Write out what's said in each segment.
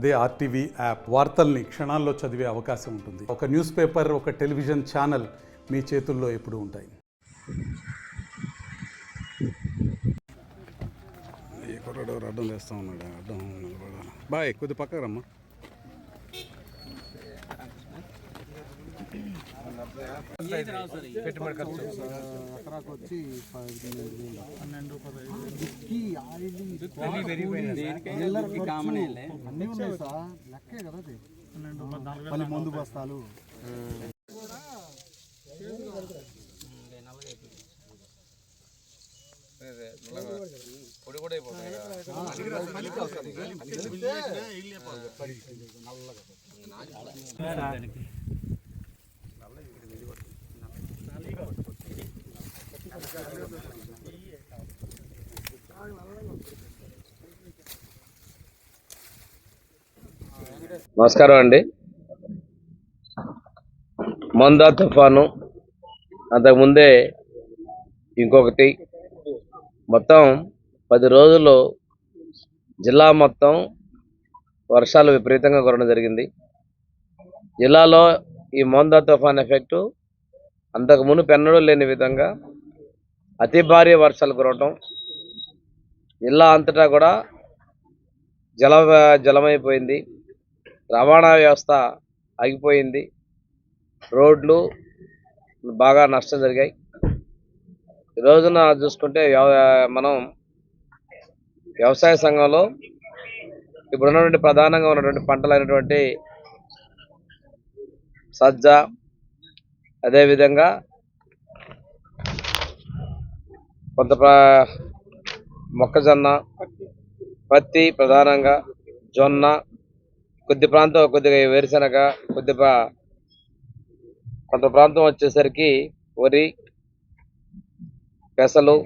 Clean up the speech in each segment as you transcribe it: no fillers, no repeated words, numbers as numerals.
అదే RTV app వార్తల్ని క్షణాల్లో చదివే అవకాశం ఉంటుంది. ఒక న్యూస్ పేపర్, ఒక టెలివిజన్ ఛానల్ మీ చేతుల్లో ఎప్పుడూ ఉంటాయి. ఈ కొరడు అడ్డం చేస్తూ ఉన్నాడు. అడ్డం బాయ్ కొద్ది పక్కకు రమ్మా. పెట్టుబడి ఖర్చు ఎకరాకు వచ్చి 12 అన్నీ ఉన్నాయి సార్, లెక్కే కదా అది. మళ్ళీ మందు బస్తాలు పొడి కూడా నమస్కారం అండి. మందా తుఫాను అంతకుముందే ఇంకొకటి, మొత్తం 10 రోజుల్లో జిల్లా మొత్తం వర్షాలు విపరీతంగా కురవడం జరిగింది. జిల్లాలో ఈ మందా తుఫాన్ ఎఫెక్టు అంతకు మునుపు ఎన్నడూ లేని విధంగా అతి భారీ వర్షాలు కురవటం, జిల్లా అంతటా కూడా జలమైపోయింది. రవాణా వ్యవస్థ ఆగిపోయింది. రోడ్లు బాగా నష్టం జరిగాయి. ఈ రోజున చూసుకుంటే మనం వ్యవసాయ సంఘంలో ఇప్పుడు ఉన్నటువంటి ప్రధానంగా ఉన్నటువంటి పంటలైనటువంటి సజ్జ, అదేవిధంగా కొంత మొక్కజొన్న, పత్తి, ప్రధానంగా జొన్న, కొద్దిగా వేరుశనగ, కొంత ప్రాంతం వచ్చేసరికి వరి, పెసలు,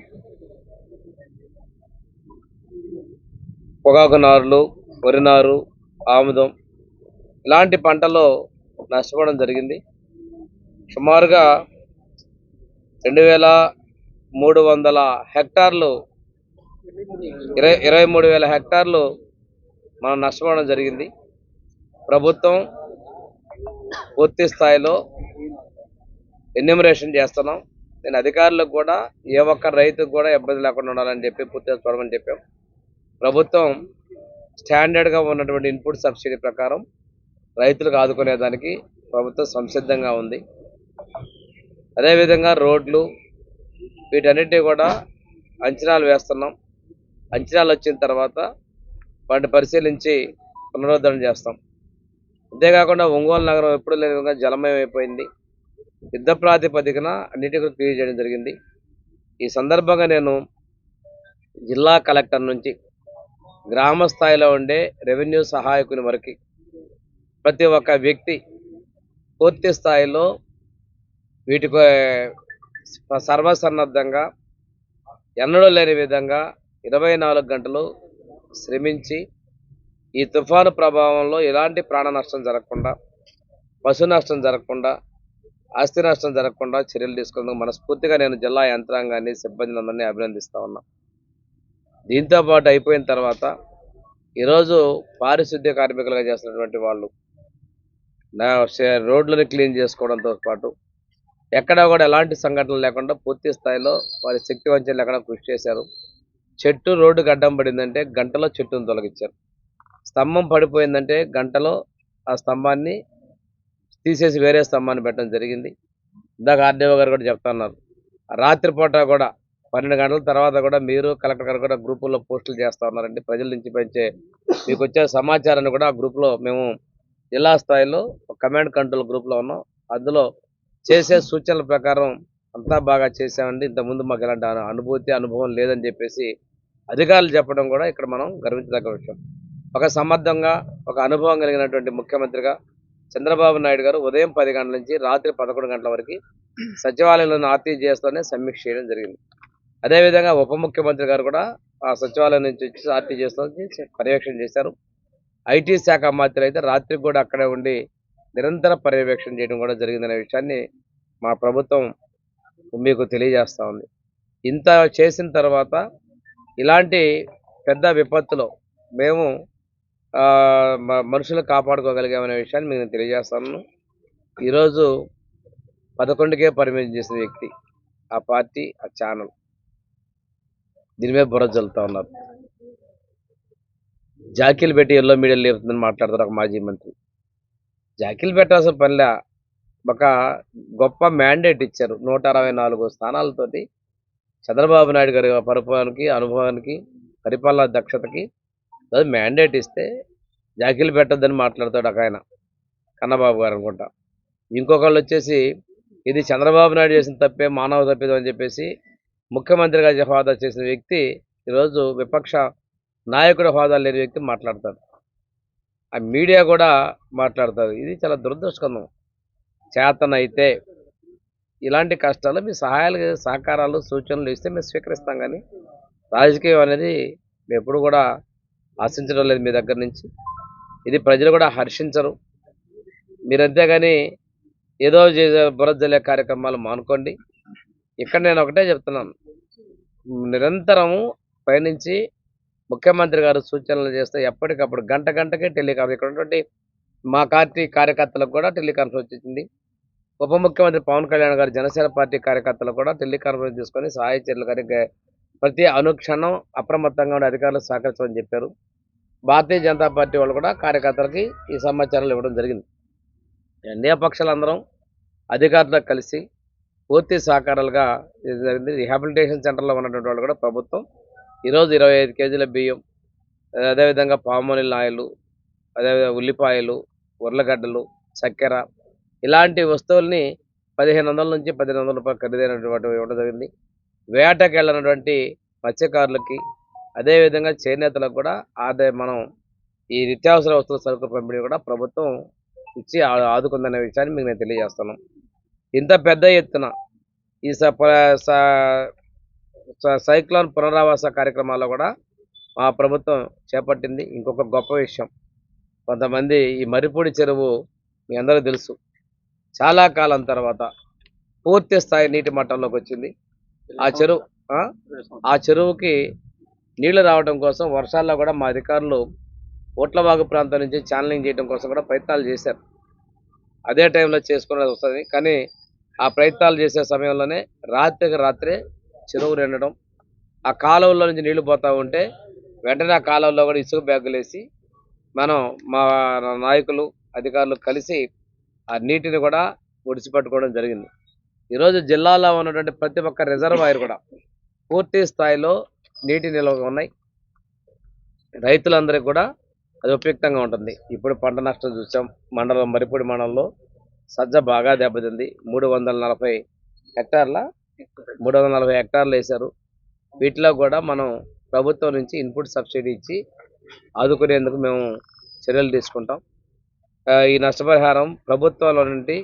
పొగాకు నారులు, వరి నారు, ఆముదం ఇలాంటి పంటలు నష్టపోవడం జరిగింది. సుమారుగా 2300 హెక్టార్లు, 23,000 హెక్టార్లు మనం నష్టపోవడం జరిగింది. ప్రభుత్వం పూర్తి స్థాయిలో ఎన్యూమరేషన్ చేస్తున్నాం. నేను అధికారులకు కూడా ఏ ఒక్క రైతుకు కూడా ఇబ్బంది లేకుండా ఉండాలని చెప్పి పూర్తిగా చూడమని చెప్పాం. ప్రభుత్వం స్టాండర్డ్గా ఉన్నటువంటి ఇన్పుట్ సబ్సిడీ ప్రకారం రైతులకు ఆదుకునేదానికి ప్రభుత్వం సంసిద్ధంగా ఉంది. అదేవిధంగా రోడ్లు వీటన్నిటి కూడా అంచనాలు వేస్తున్నాం. అంచనాలు వచ్చిన తర్వాత వాటిని పరిశీలించి పునరుద్ధరణ చేస్తాం. అంతేకాకుండా ఒంగోలు నగరం ఎప్పుడు లేని విధంగా జలమయమైపోయింది. యుద్ధ ప్రాతిపదికన అన్నిటికీ క్లియర్ చేయడం జరిగింది. ఈ సందర్భంగా నేను జిల్లా కలెక్టర్ నుంచి గ్రామ స్థాయిలో ఉండే రెవెన్యూ సహాయకుని వరకు ప్రతి ఒక్క వ్యక్తి పూర్తి స్థాయిలో వీటికి సర్వసన్నద్ధంగా ఎన్నడూ లేని విధంగా 24 గంటలు శ్రమించి ఈ తుఫాను ప్రభావంలో ఎలాంటి ప్రాణ నష్టం జరగకుండా, పశు నష్టం జరగకుండా, ఆస్తి నష్టం జరగకుండా చర్యలు తీసుకున్నందుకు మనస్ఫూర్తిగా నేను జిల్లా యంత్రాంగాన్ని, సిబ్బందిని అందరినీ అభినందిస్తా ఉన్నా. దీంతోపాటు అయిపోయిన తర్వాత ఈరోజు పారిశుద్ధ్య కార్మికులుగా చేస్తున్నటువంటి వాళ్ళు రోడ్లను క్లీన్ చేసుకోవడంతో పాటు ఎక్కడా కూడా ఎలాంటి సంఘటనలు లేకుండా పూర్తి స్థాయిలో వారి శక్తి వంచన లేకుండా కృషి చేశారు. చెట్టు రోడ్డుకు అడ్డం పడిందంటే గంటలో చెట్టును తొలగించారు. స్తంభం పడిపోయిందంటే గంటలో ఆ స్తంభాన్ని తీసేసి వేరే స్తంభాన్ని పెట్టడం జరిగింది. ఇందాక ఆర్డీఓ గారు కూడా చెప్తున్నారు, రాత్రిపూట కూడా 12 గంటల తర్వాత కూడా మీరు కలెక్టర్ గారు కూడా గ్రూపుల్లో పోస్టులు చేస్తూ ఉన్నారండి. ప్రజల నుంచి పెంచే మీకు వచ్చే సమాచారాన్ని కూడా ఆ గ్రూప్లో మేము జిల్లా స్థాయిలో కమాండ్ కంట్రోల్ గ్రూప్లో ఉన్నాం. అందులో చేసే సూచనల ప్రకారం అంతా బాగా చేసామండి. ఇంతకుముందు మాకు ఎలాంటి అనుభవం లేదని చెప్పేసి అధికారులు చెప్పడం కూడా ఇక్కడ మనం గర్వించదగ్గ విషయం. ఒక సమర్థంగా, ఒక అనుభవం కలిగినటువంటి ముఖ్యమంత్రిగా చంద్రబాబు నాయుడు గారు ఉదయం 10 గంటల నుంచి రాత్రి 11 గంటల వరకు సచివాలయంలోని ఆర్టీజీఎస్లోనే సమీక్ష చేయడం జరిగింది. అదేవిధంగా ఉప ముఖ్యమంత్రి గారు కూడా ఆ సచివాలయం నుంచి వచ్చి ఆర్టీజీఎస్లో పర్యవేక్షణ చేశారు. ఐటీ శాఖ మంత్రి అయితే రాత్రికి కూడా అక్కడే ఉండి నిరంతర పర్యవేక్షణ చేయడం కూడా జరిగిందనే విషయాన్ని మా ప్రభుత్వం మీకు తెలియజేస్తూ ఉంది. ఇంత చేసిన తర్వాత ఇలాంటి పెద్ద విపత్తులో మేము మనుషులు కాపాడుకోగలిగామనే విషయాన్ని మీకు నేను తెలియజేస్తాను. ఈరోజు 11కే పరిమితం చేసిన వ్యక్తి ఆ పార్టీ, ఆ ఛానల్ దీని మీద బుర్ర జల్లుతా ఉన్నారు. జాకీలు పెట్టి ఎల్లో మీడియాలో లేపుతుందని మాట్లాడతారు ఒక మాజీ మంత్రి. జాకీలు పెట్టాల్సిన పనిలే. ఒక గొప్ప మ్యాండేట్ ఇచ్చారు 164 స్థానాలతోటి చంద్రబాబు నాయుడు గారి పరిపాలనకి, అనుభవానికి, పరిపాలనా దక్షతకి మ్యాండేట్ ఇస్తే జాకీలు పెట్టొద్దని మాట్లాడతాడు ఒక ఆయన, కన్నబాబు గారు అనుకుంటా. ఇంకొకళ్ళు వచ్చేసి ఇది చంద్రబాబు నాయుడు చేసిన తప్పే, మానవ తప్పిదం అని చెప్పేసి ముఖ్యమంత్రిగా హోదా చేసిన వ్యక్తి ఈరోజు విపక్ష నాయకుడి హోదా లేని వ్యక్తి మాట్లాడతాడు. ఆ మీడియా కూడా మాట్లాడతారు. ఇది చాలా దురదృష్టకరం. చేతనైతే ఇలాంటి కష్టాలు మీ సహకారాలు, సూచనలు ఇస్తే మేము స్వీకరిస్తాం. కానీ రాజకీయం అనేది మేము ఎప్పుడు కూడా ఆశించడం లేదు మీ దగ్గర నుంచి. ఇది ప్రజలు కూడా హర్షించరు. మీరు అంతేగాని ఏదో బురద జల్లే కార్యక్రమాలు మానుకోండి. ఇక్కడ నేను ఒకటే చెప్తున్నాను, నిరంతరము పైనుంచి ముఖ్యమంత్రి గారు సూచనలు చేస్తే ఎప్పటికప్పుడు గంటకే టెలికాన్ఫరెన్స్, ఇక్కడ ఉన్నటువంటి మా పార్టీ కార్యకర్తలకు కూడా టెలికాన్ఫరెన్స్ వచ్చింది. ఉప ముఖ్యమంత్రి పవన్ కళ్యాణ్ గారు జనసేన పార్టీ కార్యకర్తలు కూడా టెలికాన్ఫరెన్స్ తీసుకొని సహాయ చర్యలు కానీ ప్రతి అనుక్షణం అప్రమత్తంగా ఉండే అధికారులు సహకరించమని చెప్పారు. భారతీయ జనతా పార్టీ వాళ్ళు కూడా కార్యకర్తలకి ఈ సమాచారాలు ఇవ్వడం జరిగింది. ఎన్డీఏ పక్షాలందరం అధికారులకు కలిసి పూర్తి సహకారాలుగా ఇది జరిగింది. రిహాబిలిటేషన్ సెంటర్లో ఉన్నటువంటి వాళ్ళు కూడా ప్రభుత్వం ఈరోజు 25 కేజీల బియ్యం, అదేవిధంగా పామోనిల్ ఆయిల్, అదేవిధంగా ఉల్లిపాయలు, ఉర్లగడ్డలు, చక్కెర ఇలాంటి వస్తువుల్ని 1500 నుంచి 1800 రూపాయలు ఖరీదైనటువంటి ఇవ్వడం జరిగింది. వేటకి వెళ్ళినటువంటి మత్స్యకారులకి, అదేవిధంగా చేనేతలకు కూడా మనం ఈ నిత్యావసర వస్తువుల సరుకుల పంపిణీ కూడా ప్రభుత్వం ఇచ్చి ఆదుకుందనే విషయాన్ని మీకు నేను తెలియజేస్తాను. ఇంత పెద్ద ఎత్తున ఈ సైక్లోన్ పునరావాస కార్యక్రమాల్లో కూడా మా ప్రభుత్వం చేపట్టింది. ఇంకొక గొప్ప విషయం, కొంతమంది ఈ మరిపూడి చెరువు మీ అందరూ తెలుసు, చాలా కాలం తర్వాత పూర్తి స్థాయి నీటి మట్టంలోకి వచ్చింది. ఆ చెరువుకి నీళ్లు రావడం కోసం వర్షాల్లో కూడా మా అధికారులు ఓట్లవాగు ప్రాంతం నుంచి ఛానలింగ్ చేయడం కోసం కూడా ప్రయత్నాలు చేశారు. అదే టైంలో చేసుకునేది వస్తుంది. కానీ ఆ ప్రయత్నాలు చేసే సమయంలోనే రాత్రికి రాత్రే చెరువు నిండడం, ఆ కాలువల్లో నుంచి నీళ్లు పోతూ ఉంటే వెంటనే ఆ కాలువల్లో కూడా ఇసుక బ్యాగులు వేసి మా నాయకులు, అధికారులు కలిసి ఆ నీటిని కూడా ఒడిచిపెట్టుకోవడం జరిగింది. ఈరోజు జిల్లాలో ఉన్నటువంటి ప్రతి ఒక్క రిజర్వాయర్ కూడా పూర్తి స్థాయిలో నీటి నిల్వగా ఉన్నాయి. రైతులందరికీ కూడా అది ఉపయుక్తంగా ఉంటుంది. ఇప్పుడు పంట నష్టం చూసాం. మరిపూడి మండలంలో సజ్జ బాగా దెబ్బతింది. 340 హెక్టార్లు వేశారు. వీటిలో కూడా మనం ప్రభుత్వం నుంచి ఇన్పుట్ సబ్సిడీ ఇచ్చి ఆదుకునేందుకు మేము చర్యలు తీసుకుంటాం. ఈ నష్టపరిహారం ప్రభుత్వంలో నుండి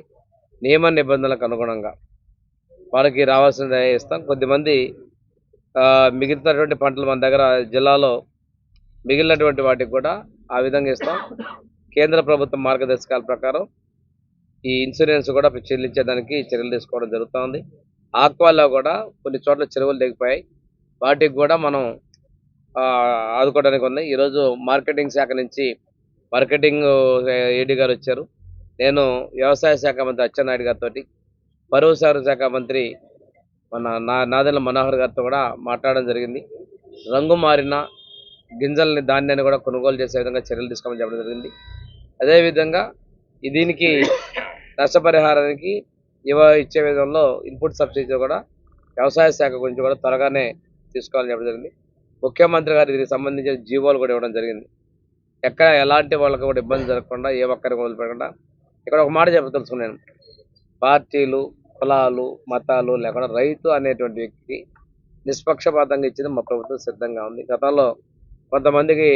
నియమ నిబంధనలకు అనుగుణంగా వాళ్ళకి రావాల్సిన ఇస్తాం. కొద్దిమంది మిగిలినటువంటి పంటలు మన దగ్గర జిల్లాలో మిగిలినటువంటి వాటికి కూడా ఆ విధంగా ఇస్తాం. కేంద్ర ప్రభుత్వం మార్గదర్శకాల ప్రకారం ఈ ఇన్సూరెన్స్ కూడా చెల్లించేదానికి చర్యలు తీసుకోవడం జరుగుతుంది. ఆక్వాలో కూడా కొన్ని చోట్ల చెరువులు దిగిపోయాయి, వాటికి కూడా మనం ఆదుకోవడానికి ఉంది. ఈరోజు మార్కెటింగ్ శాఖ నుంచి మార్కెటింగ్ ఏడీ గారు వచ్చారు. నేను వ్యవసాయ శాఖ మంత్రి అచ్చెన్నాయుడు గారితో, పౌరసరఫరాల శాఖ మంత్రి నాదెండ్ల మనోహర్ గారితో కూడా మాట్లాడడం జరిగింది. రంగు మారిన గింజల్ని, ధాన్యాన్ని కూడా కొనుగోలు చేసే విధంగా చర్యలు తీసుకోమని చెప్పడం జరిగింది. అదేవిధంగా దీనికి నష్టపరిహారానికి ఇచ్చే విధంలో ఇన్పుట్ సబ్సిడీ కూడా వ్యవసాయ శాఖ గురించి కూడా త్వరగానే తీసుకోవాలని చెప్పడం జరిగింది. ముఖ్యమంత్రి గారు దీనికి సంబంధించిన జీవోలు కూడా ఇవ్వడం జరిగింది. ఎక్కడ ఎలాంటి వాళ్ళకి కూడా ఇబ్బంది జరగకుండా, ఏ ఒక్కరికి వదిలిపెట్టకుండా. ఇక్కడ ఒక మాట తెలుసుకున్నాను, పార్టీలు, కులాలు, మతాలు లేకుండా రైతు అనేటువంటి వ్యక్తికి నిష్పక్షపాతంగా ఇచ్చింది మా ప్రభుత్వం సిద్ధంగా ఉంది. గతంలో కొంతమందికి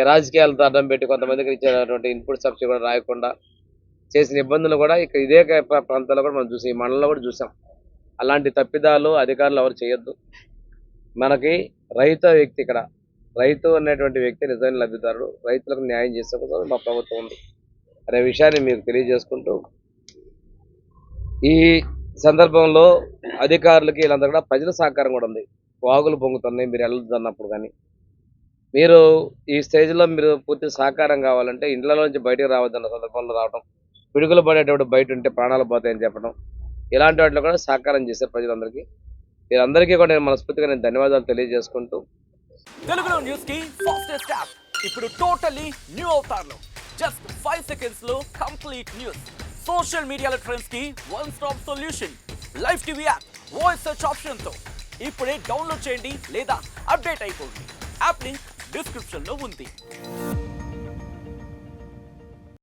రాజకీయాలతో అడ్డం పెట్టి కొంతమందికి ఇచ్చేటువంటి ఇన్పుట్ సబ్సిడీ కూడా రాయకుండా చేసిన ఇబ్బందులు కూడా ఇక్కడ ఇదే ప్రాంతాల్లో కూడా మనం చూసాం, ఈ మండలంలో కూడా చూసాం. అలాంటి తప్పిదాలు అధికారులు ఎవరు చేయొద్దు. మనకి రైతు వ్యక్తి, ఇక్కడ రైతు అనేటువంటి వ్యక్తి నిజమైన లబ్ధిదారుడు. రైతులకు న్యాయం చేసే కోసం మా ప్రభుత్వం ఉంది అనే విషయాన్ని మీకు తెలియజేసుకుంటూ, ఈ సందర్భంలో అధికారులకి వీళ్ళందరూ కూడా ప్రజల సహకారం కూడా ఉంది. వాగులు పొంగుతున్నాయి, మీరు వెళ్ళొద్దు అన్నప్పుడు కానీ మీరు ఈ స్టేజ్లో మీరు పూర్తి సహకారం కావాలంటే ఇంట్లో నుంచి బయటకు రావద్దన్న సందర్భంలో రావడం, పిడుగులు పడేటప్పుడు బయట ఉంటే ప్రాణాలు పోతాయని చెప్పడం, ఇలాంటి వాటిలో కూడా సహకారం చేసే ప్రజలందరికీ వీరందరికీ కూడా నేను మనస్ఫూర్తిగా ధన్యవాదాలు తెలియజేసుకుంటూ తెలుగులో న్యూస్ కి ఫాస్టెస్ట్ యాప్ ఇప్పుడు టోటలీ న్యూ అవతార్లో జస్ట్ 5 seconds లో కంప్లీట్ న్యూస్. సోషల్ మీడియాలో ట్రెండ్స్ కి one stop solution. Live TV app voice search option తో ఇప్పుడే డౌన్లోడ్ చేయండి లేదా అప్డేట్ అయిపోండి. యాప్ లింక్ డిస్క్రిప్షన్ లో ఉంది.